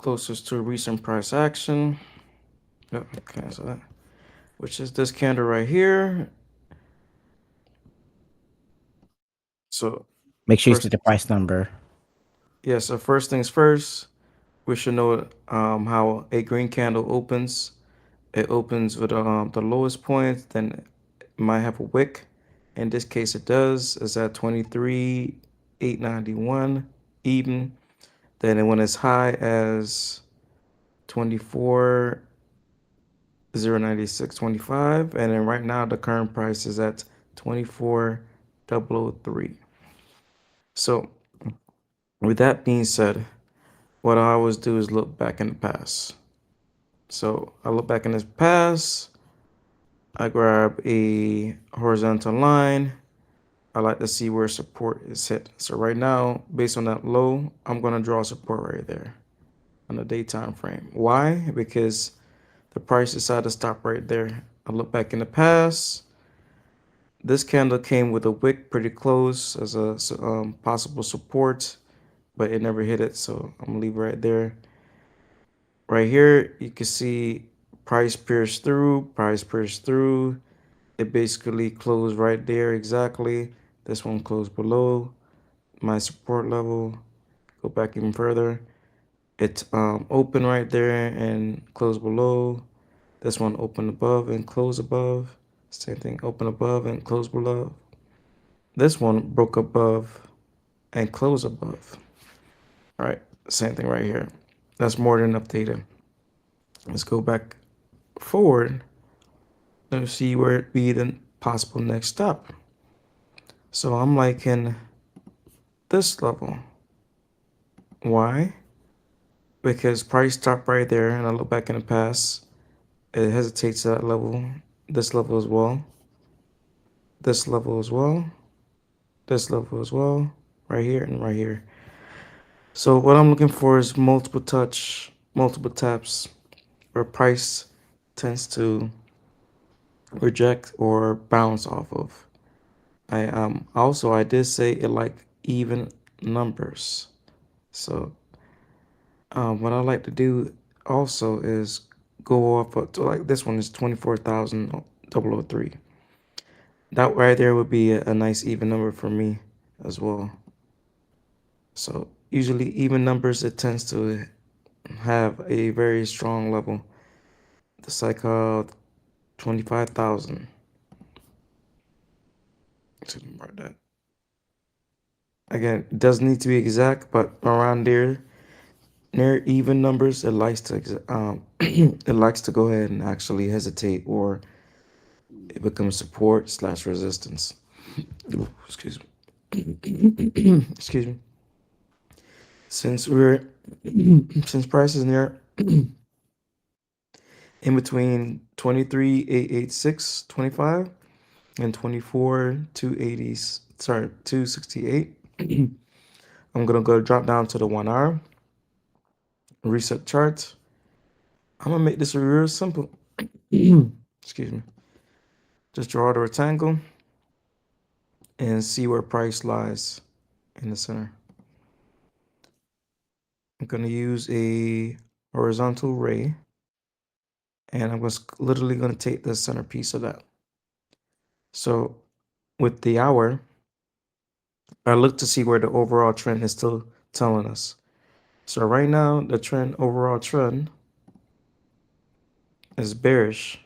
closest to recent price action. Yep, cancel that. Which is this candle right here. So Make sure you first, see the price number. yeah. So first things first, we should know how a green candle opens. It opens with the lowest point, then it might have a wick. In this case, it does. It's at 23,891 even. Then it went as high as 24,096.25, and then right now the current price is at 24,003. So with that being said, what I always do is look back in the past. So I look back in the past. I grab a horizontal line. I like to see where support is hit. So right now, based on that low, I'm gonna draw support right there on the daytime frame. Why? Because the price decided to stop right there. I look back in the past. This candle came with a wick pretty close as a possible support, but it never hit it. So I'm gonna leave it right there. Right here, you can see price pierced through, price pierced through. It basically closed right there exactly. This one closed below my support level. Go back even further. It opened right there and closed below. This one opened above and closed above. Same thing, open above and close below. This one broke above and closed above. All right, same thing right here. That's more than enough data. Let's go back forward and see where it be the possible next step. So I'm liking this level. Why? Because price stopped right there, and I look back in the past, it hesitates at that level, this level as well, this level as well, this level as well, right here and right here. So what I'm looking for is multiple touch, multiple taps, where price tends to reject or bounce off of. I did say it like even numbers. So what I like to do also is go off of, so like this one is 24,003. That right there would be a nice even number for me as well. So usually even numbers, it tends to have a very strong level. The cycle 25,000. Mark that. Again, it doesn't need to be exact, but around there, near even numbers, it likes to it likes to go ahead and actually hesitate, or it becomes support slash resistance. Ooh, excuse me. Excuse me. Since we're since price is near in between 23,886.25 and 24,280, sorry, 268. I'm gonna go drop down to the 1 hour, reset charts. I'm gonna make this real simple. Excuse me. Just draw the rectangle and see where price lies in the center. I'm gonna use a horizontal ray, and I'm just literally gonna take the centerpiece of that. So with the hour, I look to see where the overall trend is still telling us. So right now, the trend, overall trend, is bearish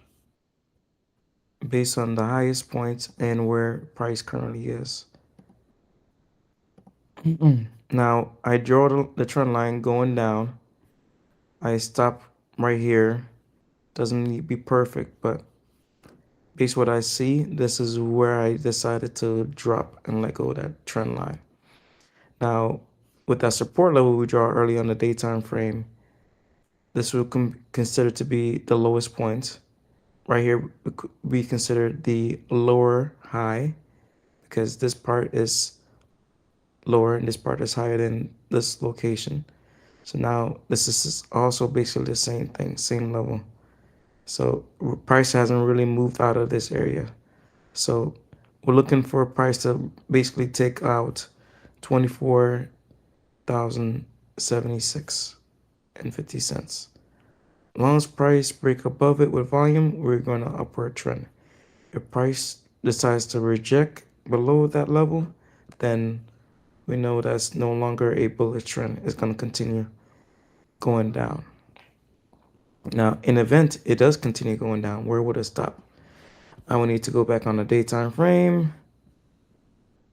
based on the highest point and where price currently is. Now I draw the trend line going down. I stop right here. Doesn't need to be perfect, but based on what I see, this is where I decided to drop and let go of that trend line. Now, with that support level we draw early on the daytime frame, this will consider to be the lowest point. Right here, we consider the lower high, because this part is lower and this part is higher than this location. So now this is also basically the same thing, same level. So price hasn't really moved out of this area. So we're looking for a price to basically take out 24,076. and 50 cents. As long as price break above it with volume, we're going to upward trend. If price decides to reject below that level, then we know that's no longer a bullish trend. It's going to continue going down. Now, in event it does continue going down, where would it stop? I will need to go back on the daytime frame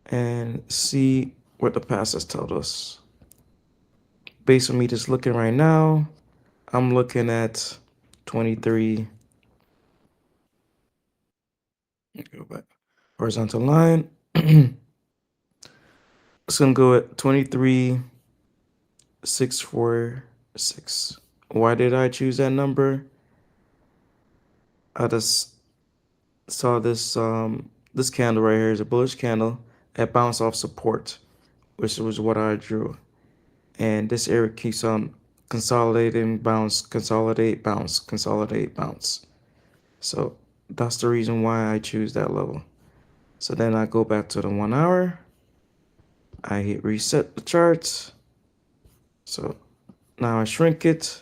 and see what the past has told us. Based on me just looking right now, I'm looking at 23. Go back. Horizontal line. It's gonna go at 23,646. Why did I choose that number? I just saw this candle right here is a bullish candle. It bounced off support, which was what I drew. And this area keeps on consolidating, bounce, consolidate, bounce, consolidate, bounce. So that's the reason why I choose that level. So then I go back to the 1 hour. I hit reset the charts. So now I shrink it.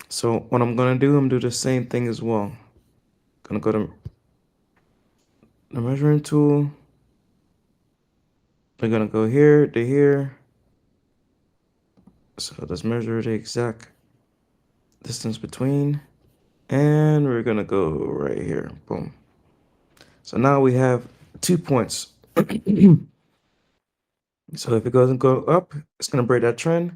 So what I'm gonna do, I'm gonna do the same thing as well. Gonna go to the measuring tool. We're gonna go here to here. So let's measure the exact distance between. And we're gonna go right here. Boom. So now we have 2 points. So if it doesn't go up, it's gonna break that trend.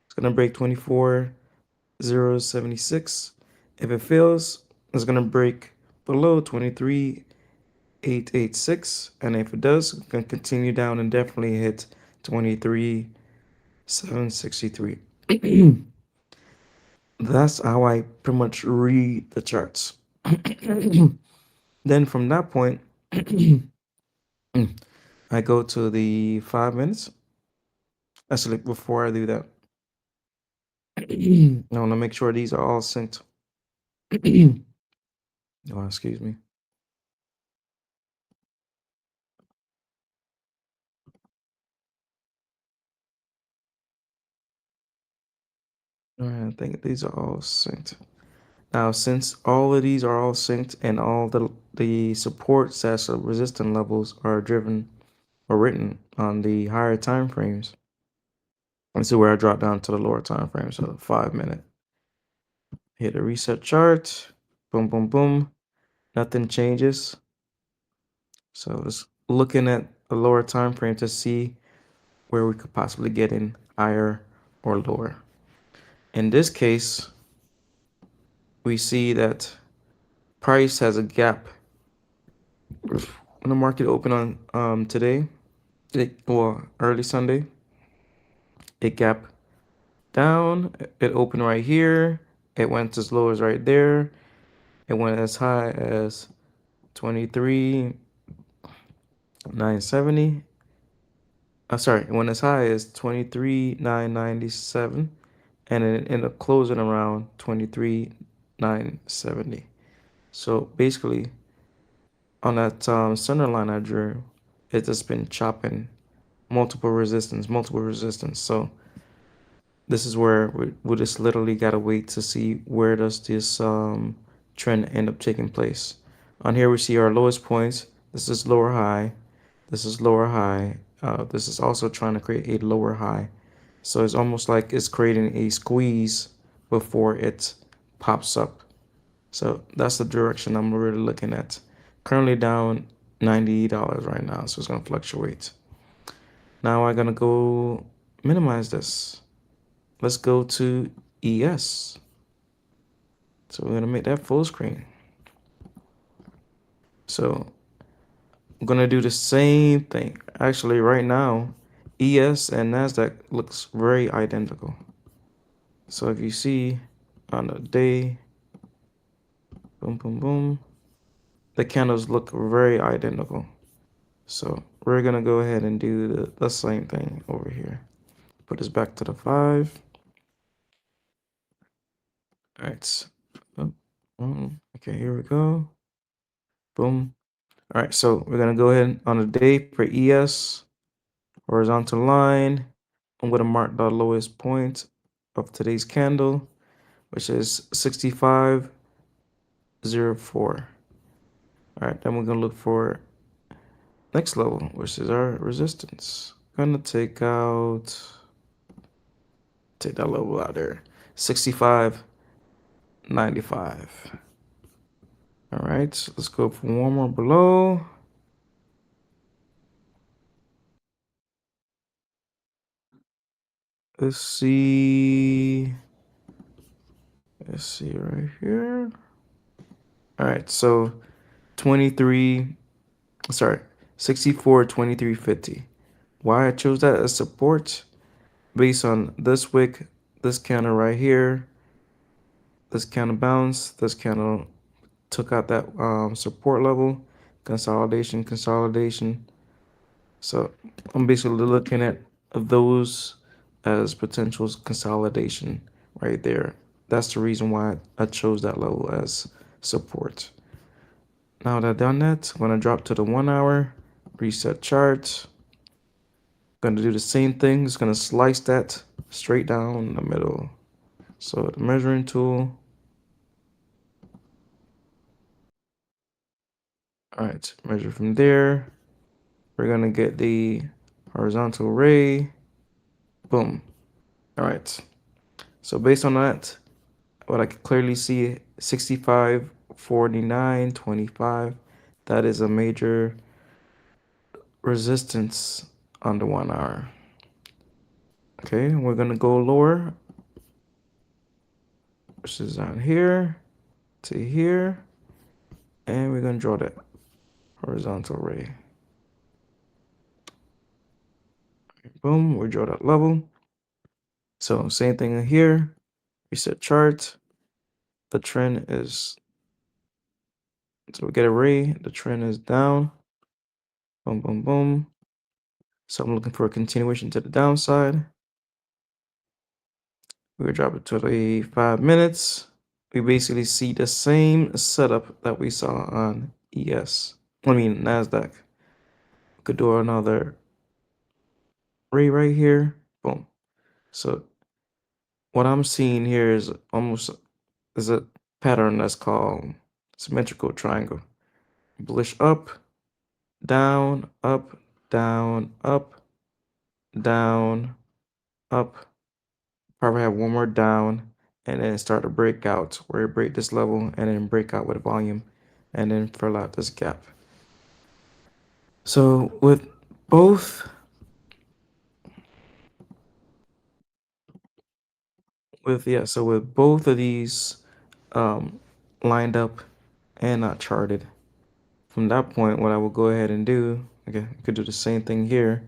It's gonna break 24,076. If it fails, it's gonna break below 23,886. And if it does, it's gonna continue down and definitely hit 23,763. That's how I pretty much read the charts. Then from that point, I go to the 5 minutes. Actually, before I do that, I want to make sure these are all synced. Oh, excuse me. All right, I think these are all synced. Now, since all of these are all synced and all the support / resistance levels are driven or written on the higher time frames, let's see where I drop down to the lower time frame. So 5 minute. Hit a reset chart. Boom, boom, boom. Nothing changes. So it's looking at a lower time frame to see where we could possibly get in higher or lower. In this case, we see that price has a gap. When the market opened on today, early Sunday, it gapped down. It opened right here. It went as low as right there. It went as high as 23,970. Sorry, it went as high as 23,997, and it ended up closing around 23,970. So basically, on that center line I drew, it's just been chopping multiple resistance, multiple resistance. So this is where we just literally gotta wait to see where does this trend end up taking place. On here we see our lowest points. This is lower high. This is lower high. This is also trying to create a lower high. So it's almost like it's creating a squeeze before it pops up. So that's the direction I'm really looking at. Currently down $90 right now, so it's gonna fluctuate. Now I'm gonna go minimize this. Let's go to ES. So we're gonna make that full screen. So I'm gonna do the same thing. Actually, right now, ES and NASDAQ looks very identical. So if you see on the day, boom, boom, boom, the candles look very identical. So we're gonna go ahead and do the same thing over here. Put this back to the 5. All right. Okay, here we go. Boom. All right, so we're gonna go ahead on the day for ES, horizontal line. I'm gonna mark the lowest point of today's candle, which is 65.04. All right, then we're gonna look for next level, which is our resistance. Gonna take that level out there, 65.95. All right, so let's go for one more below. Let's see. Let's see right here. All right, so 23, sorry, 64.2350. Why I chose that as support? Based on this wick, this candle right here, this candle bounced, this candle took out that support level, consolidation. So I'm basically looking at those as potential consolidation right there. That's the reason why I chose that level as support. Now that I've done that, I'm gonna drop to the 1 hour, reset chart. Gonna do the same thing. Just gonna slice that straight down the middle. So the measuring tool. All right, measure from there. We're gonna get the horizontal ray. Boom. All right. So based on that, what I can clearly see, 65.49.25. That is a major resistance on the 1 hour. Okay, we're gonna go lower, which is on here to here, and we're gonna draw that horizontal ray. Boom, we draw that level. So same thing here. Reset chart. The trend is, so we get a ray. The trend is down. Boom, boom, boom. So I'm looking for a continuation to the downside. We're gonna drop it to the 5 minutes. We basically see the same setup that we saw on NASDAQ. We could do another ray right here. Boom. So what I'm seeing here is almost is a pattern that's called symmetrical triangle. Bullish up, down, up, down, up, down, up. Probably have one more down and then start a breakout where you break this level and then break out with volume and then fill out this gap. So with both with both of these um, lined up and not charted, from that point, what I will go ahead and do, okay, I could do the same thing here.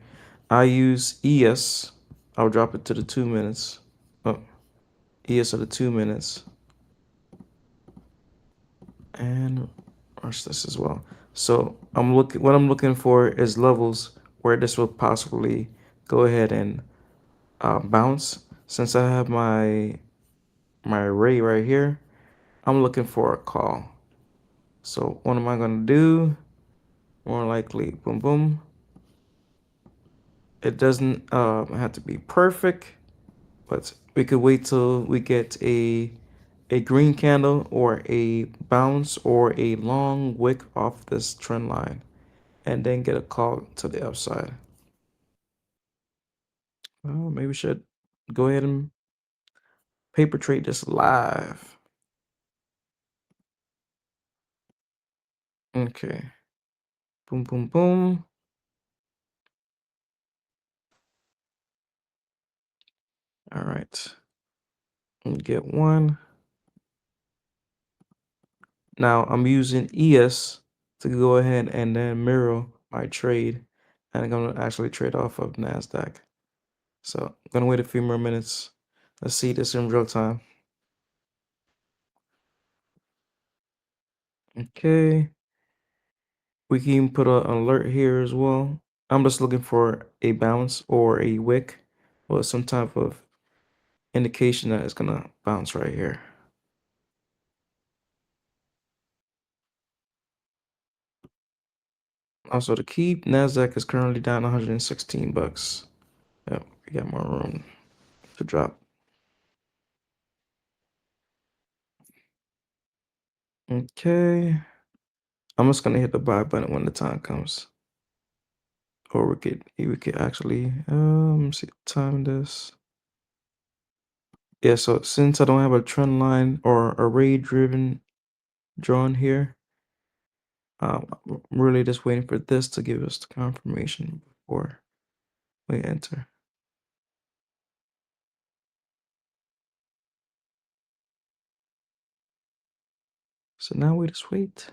I use ES. I'll drop it to the 2 minutes. Oh, ES of the 2 minutes. And watch this as well. So what I'm looking for is levels where this will possibly go ahead and bounce. Since I have my array right here, I'm looking for a call. So what am I gonna do? More likely, boom, boom. It doesn't have to be perfect, but we could wait till we get a green candle or a bounce or a long wick off this trend line and then get a call to the upside. Well, maybe we should go ahead and paper trade this live. Okay. Boom, boom, boom. All right. Let me get one. Now I'm using ES to go ahead and then mirror my trade. And I'm going to actually trade off of NASDAQ. So I'm going to wait a few more minutes. Let's see this in real time. Okay. We can put an alert here as well. I'm just looking for a bounce or a wick or some type of indication that it's going to bounce right here. Also, to keep, NASDAQ is currently down 116 bucks. Yep, we got more room to drop. Okay. I'm just gonna hit the buy button when the time comes. Or we could actually see time this. Yeah, so since I don't have a trend line or array driven drawn here, I'm really just waiting for this to give us the confirmation before we enter. So now we just wait.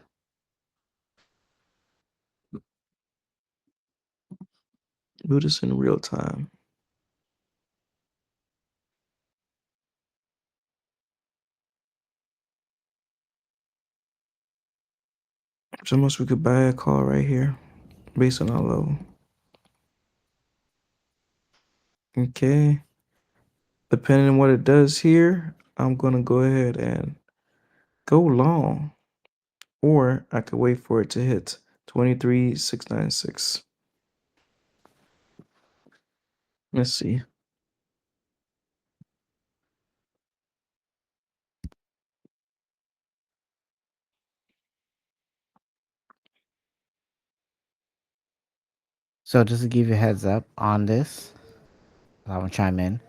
Do this in real time. So much we could buy a call right here based on our level. Okay. Depending on what it does here, I'm gonna go ahead and go long. Or I could wait for it to hit 23,696. Let's see. So just to give you a heads up on this, I will chime in.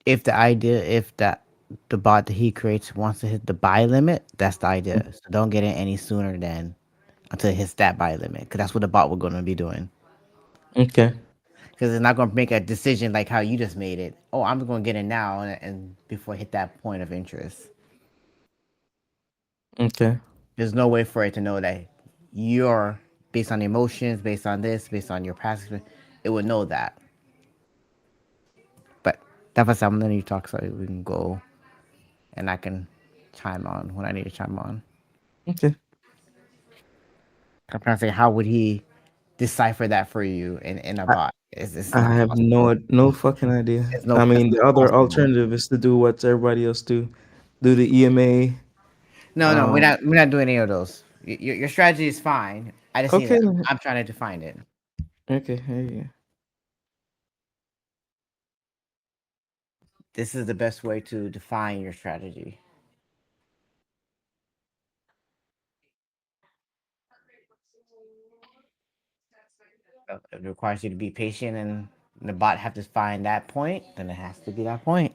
If the bot that he creates wants to hit the buy limit, that's the idea. So don't get in any sooner than until it hits that buy limit, because that's what the bot we're going to be doing. Okay. Because it's not going to make a decision like how you just made it. Oh, I'm going to get in now, and before I hit that point of interest, Okay. there's no way for it to know that you're based on emotions, based on this, based on your past experience. It would know that. But that's what I'm letting you talk so we can go and I can chime on when I need to chime on. Okay. I'm trying to say, how would he decipher that for you in a I, bot? It's I not have possible. no fucking idea. It's no, I it's mean, the not other possible. alternative is to do what everybody else do. Do the EMA. No, no, Um, we're not doing any of those. Your strategy is fine. I just need to. okay. I'm trying to define it. Okay. Hey. This is the best way to define your strategy. It requires you to be patient, and the bot have to find that point. Then it has to be that point.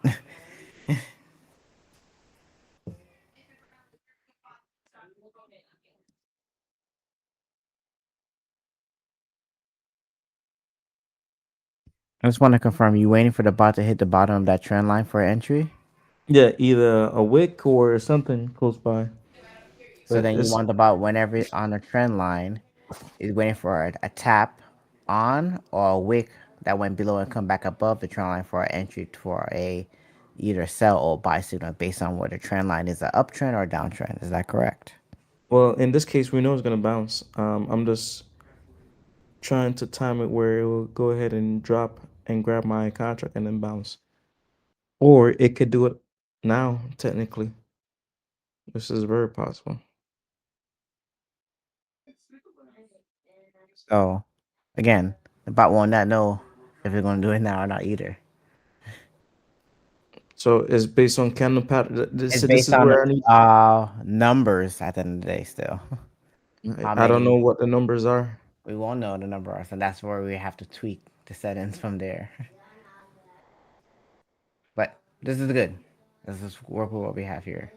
I just want to confirm, you waiting for the bot to hit the bottom of that trend line for entry? Yeah, either a wick or something close by. So But then you it's want the bot whenever on a trend line is waiting for a tap on or a wick that went below and come back above the trend line for an entry for a either sell or buy signal based on where the trend line is, an uptrend or a downtrend. Is that correct? well, in this case, we know it's gonna bounce. I'm just trying to time it where it will go ahead and drop and grab my contract and then bounce. Or it could do it now, technically. This is very possible. So again, the bot will not know if it's going to do it now or not either. So it's based on candle pattern. This It's so this based is on where I need. numbers at the end of the day. Still, how I don't know many what the numbers are. we won't know the number are, so that's where we have to tweak the settings from there. But this is good. This is work with what we have here.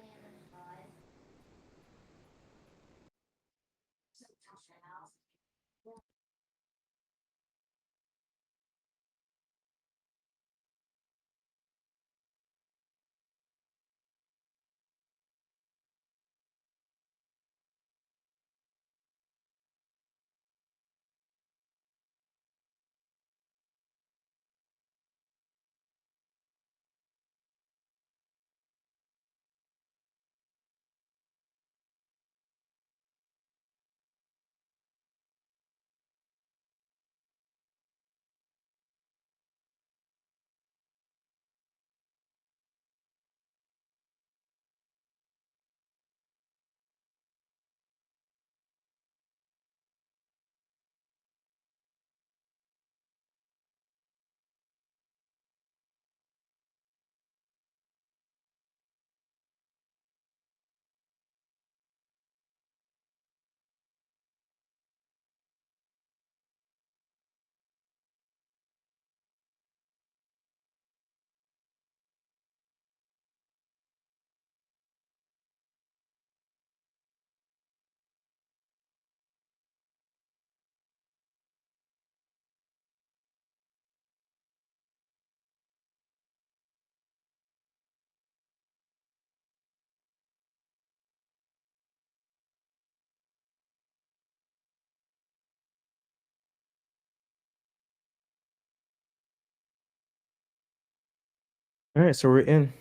All right, so we're in.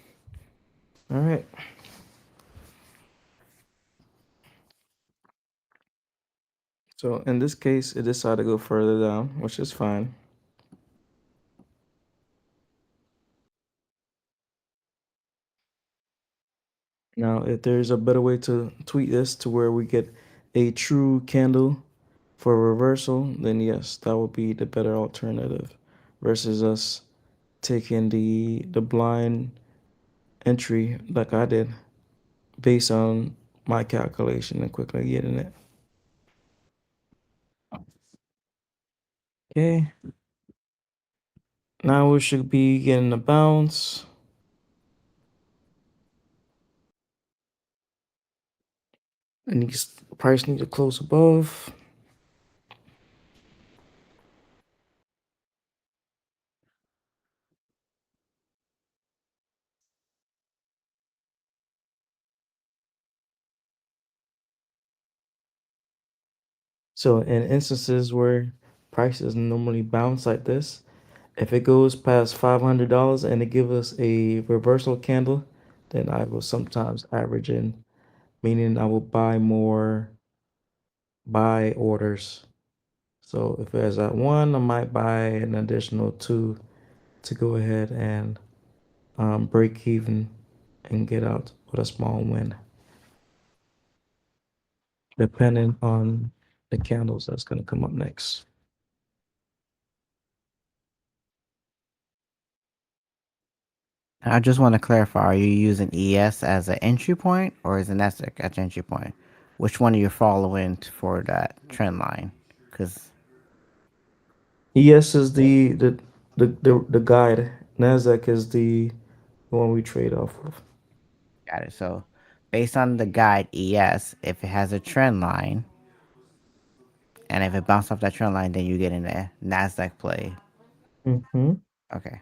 All right. So in this case, it decided to go further down, which is fine. Now, if there's a better way to tweak this to where we get a true candle for reversal, then yes, that would be the better alternative versus us taking the blind entry like I did based on my calculation and quickly getting it. Okay, now we should be getting a bounce. And these price need to close above. So in instances where prices normally bounce like this, if it goes past $500 and it gives us a reversal candle, then I will sometimes average in, meaning I will buy more buy orders. So if there's at one, I might buy an additional two to go ahead and break even and get out with a small win, depending on the candles that's going to come up next. I just want to clarify: are you using ES as an entry point, or is it Nasdaq as an entry point? Which one are you following for that trend line? Because ES is the guide. Nasdaq is the one we trade off of. got it. So based on the guide ES, if it has a trend line, and if it bounces off that trend line, then you get in a Nasdaq play. Hmm. Okay.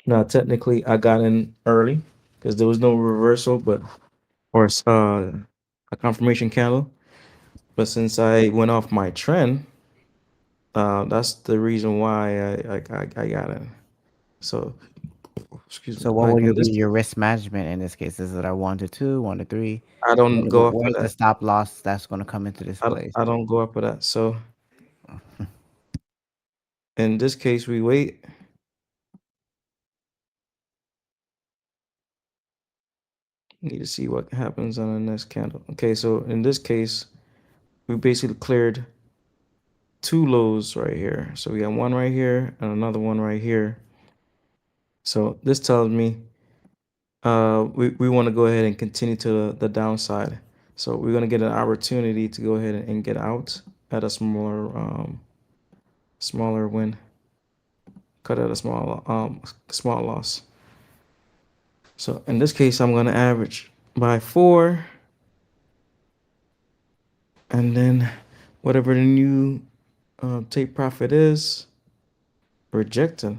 Now, technically, I got in early because there was no reversal, but or a confirmation candle. But since I went off my trend, that's the reason why I got in. So, excuse me. So what Like will in you be this, your risk management in this case? Is it a 1 to 2, 1 to 3? I don't go after Where's the that. stop loss that's going to come into this place? I don't go after that. So in this case, we wait. Need to see what happens on the next candle. Okay, so in this case, we basically cleared two lows right here. So we got one right here and another one right here. So this tells me we want to go ahead and continue to the downside. So we're gonna get an opportunity to go ahead and get out at a smaller win, cut at a small loss. So in this case, I'm gonna average by 4, and then whatever the new take profit is, rejecting.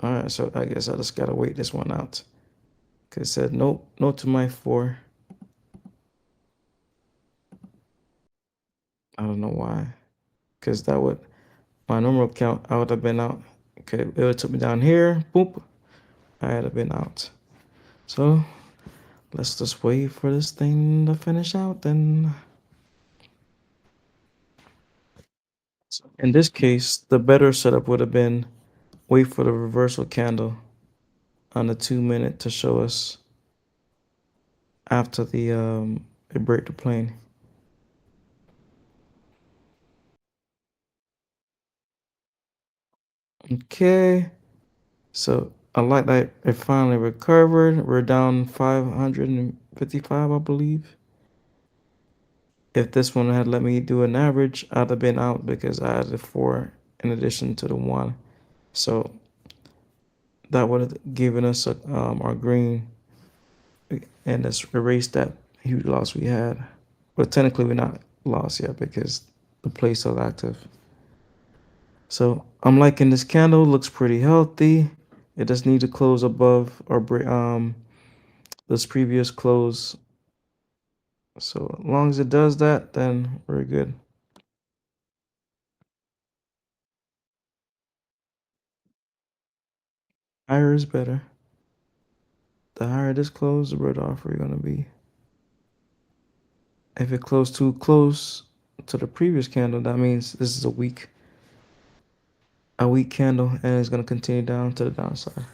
All right, so I guess I just gotta wait this one out. Cause it said nope, no to my 4. I don't know why. Cause that would my normal count. I would have been out. Okay, it would took me down here. Boop. I had been out. So let's just wait for this thing to finish out. Then in this case, the better setup would have been wait for the reversal candle on the 2 minute to show us after the it break the plane. Okay, so I like that it finally recovered. We're down 555, I believe. If this one had let me do an average, I'd have been out because I had the 4 in addition to the 1. So that would have given us our green and let's erase that huge loss we had. But technically, we're not lost yet because the play's still active. So I'm liking this candle. Looks pretty healthy. It just needs to close above or this previous close. So as long as it does that, then we're good. Higher is better. The higher this close, the better off we're gonna be. If it closed too close to the previous candle, that means this is a weak candle, and it's gonna continue down to the downside.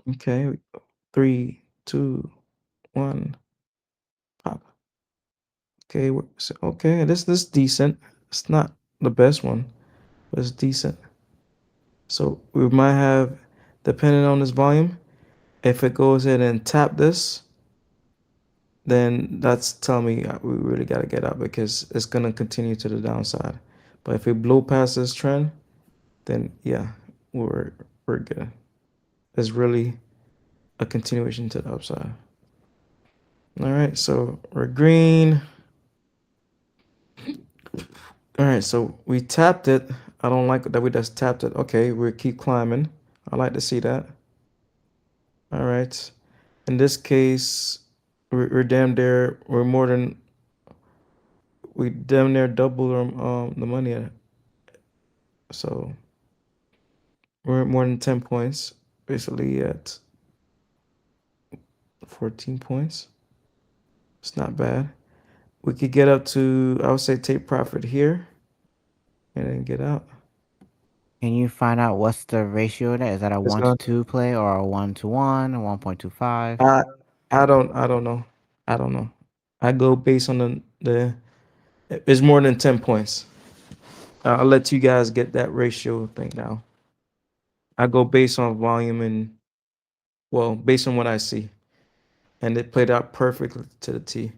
Okay, three, two, one, pop. Okay, okay. This is decent. It's not the best one, but it's decent. So we might have, depending on this volume, if it goes in and tap this, then that's telling me we really got to get out because it's gonna continue to the downside. But if we blow past this trend, then yeah, we're we're good. It's really a continuation to the upside. All right, so we're green. All right, so we tapped it. I don't like that we just tapped it. Okay, we keep climbing. I like to see that. All right. In this case, we're damn near. We're more than. We damn near double the money. So we're at more than 10 points. Basically at 14 points. It's not bad. We could get up to, I would say, take profit here and then get out. Can you find out what's the ratio of that? Is that a It's one to gonna. two play or a 1 to 1, 1.25? I I don't know. I don't know. I go based on the. It's more than 10 points. I'll let you guys get that ratio thing now. I go based on volume and, well, based on what I see, and it played out perfectly to the T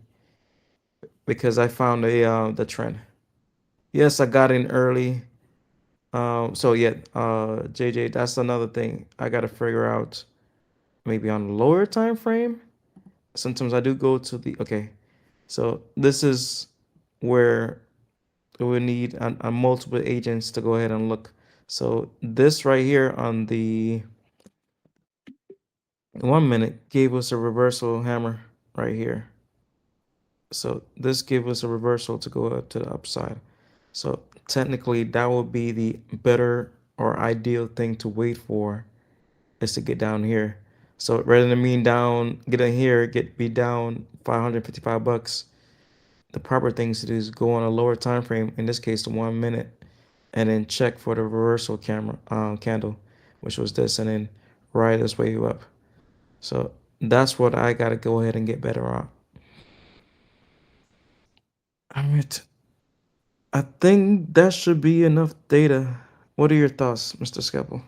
because I found the trend. Yes, I got in early. So yeah, JJ, that's another thing I gotta figure out. Maybe on the lower time frame. Sometimes I do go to the okay. So this is where we need multiple agents to go ahead and look. So this right here on the 1 minute gave us a reversal hammer right here. So this gave us a reversal to go up to the upside. So technically that would be the better or ideal thing to wait for is to get down here. So rather than being down, get in here, be down $555. The proper things to do is go on a lower time frame, in this case the 1 minute, and then check for the reversal candle, which was this, and then ride this wave up. So that's what I gotta go ahead and get better on. All right, I think that should be enough data. What are your thoughts, Mr. Skeppel?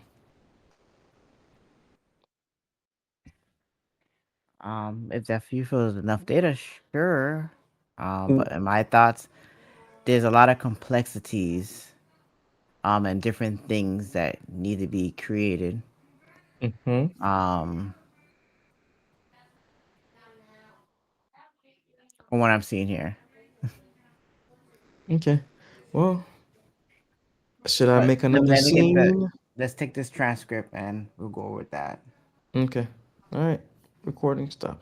If that few feels enough data, sure. But in my thoughts, there's a lot of complexities and different things that need to be created. Mm-hmm. Um, from what I'm seeing here. Okay. Well, should I But make another let me get the scene? let's take this transcript and we'll go with that. Okay. All right. Recording stop.